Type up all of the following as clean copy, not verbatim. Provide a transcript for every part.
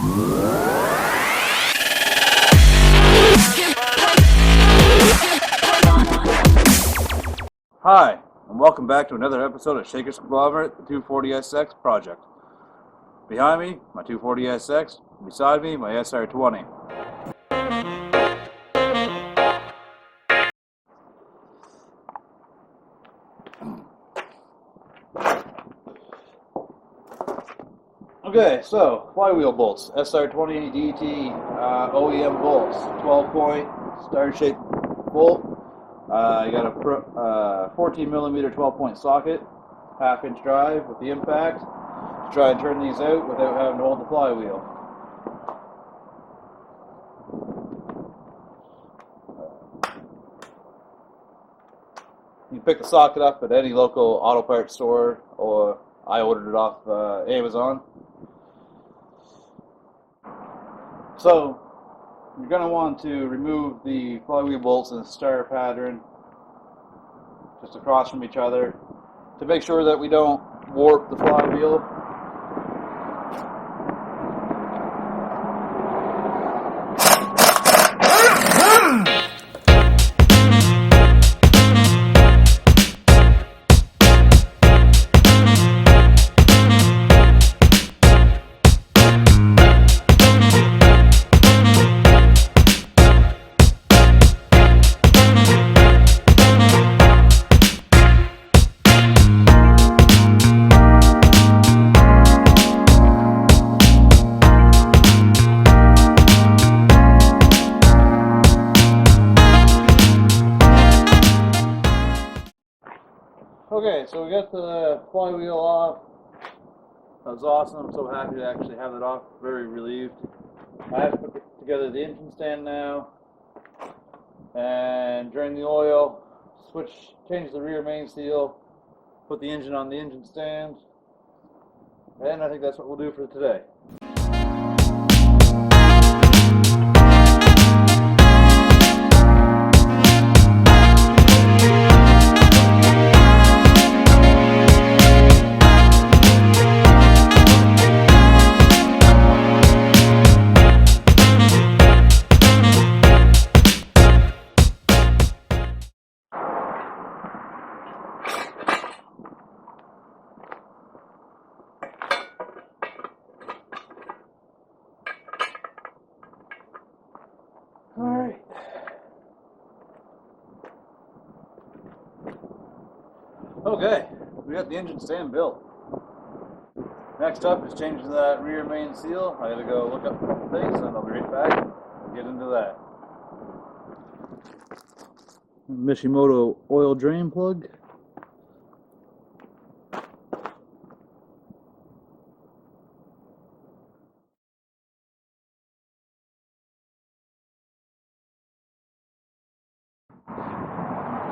Hi, and welcome back to another episode of Shaker's Conglomerate, the 240SX project. Behind me, my 240SX. Beside me, my SR20. Okay, so flywheel bolts, SR20DET OEM bolts, 12-point star-shaped bolt. You got a 14mm 12-point socket, half-inch drive with the impact to try and turn these out without having to hold the flywheel. You can pick the socket up at any local auto parts store, or I ordered it off Amazon. So you're going to want to remove the flywheel bolts in a star pattern just across from each other to make sure that we don't warp the flywheel. Okay, so we got the flywheel off. That was awesome. I'm so happy to actually have it off. Very relieved. I have to put together the engine stand now and drain the oil, change the rear main seal, put the engine on the engine stand, and I think that's what we'll do for today. Alright. Okay, we got the engine stand built. Next up is changing that rear main seal. I gotta go look up a couple things and I'll be right back and get into that. Mishimoto oil drain plug.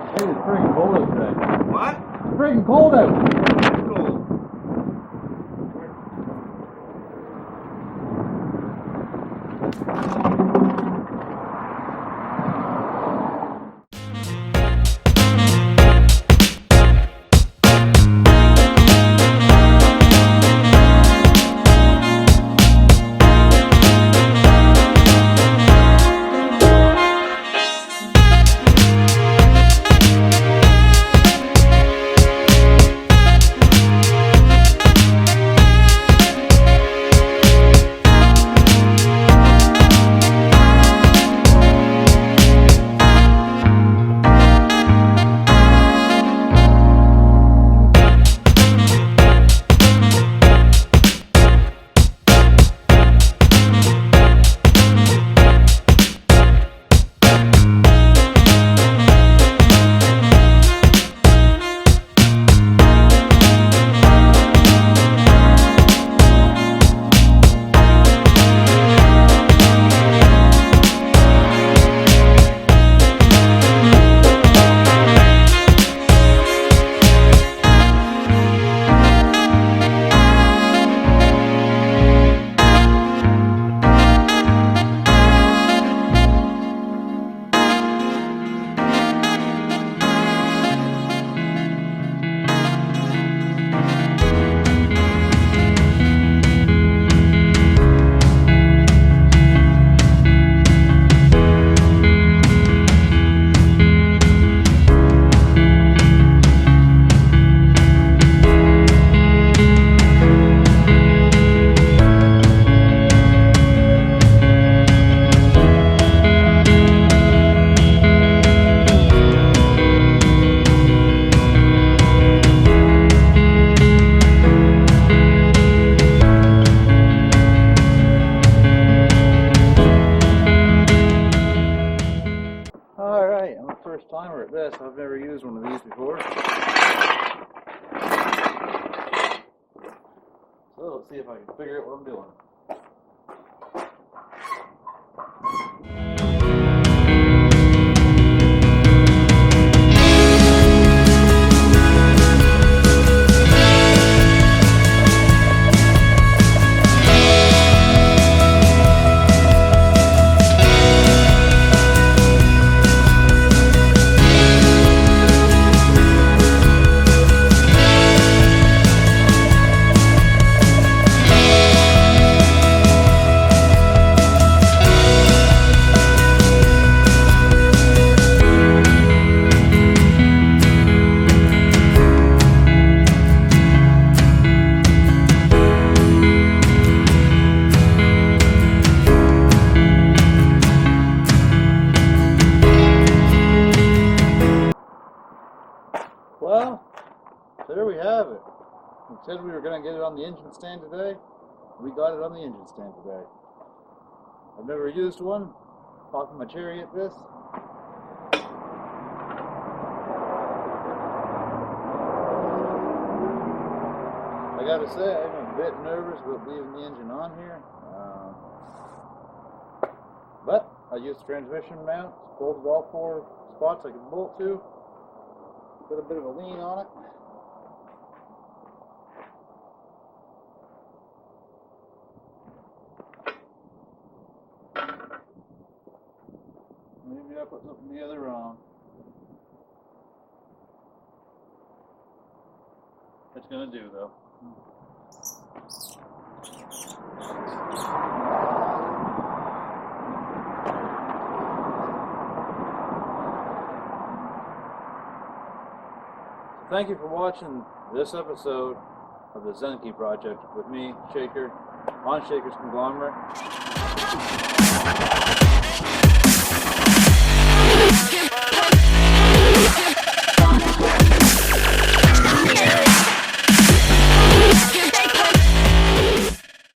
Hey, it's freaking cold out today. What? It's freaking cold out. Cool. climber at this. I've never used one of these before. So let's see if I can figure out what I'm doing. Well, there we have it. We said we were going to get it on the engine stand today. We got it on the engine stand today. I've never used one. Popping my cherry at this. I gotta say, I'm a bit nervous about leaving the engine on here. But I used transmission mounts, bolted all 4 spots I could bolt to. Got a bit of a lean on it. Maybe I put something together wrong. It's gonna do though. Thank you for watching this episode of the Zenki project with me, Shaker, on Shaker's Conglomerate.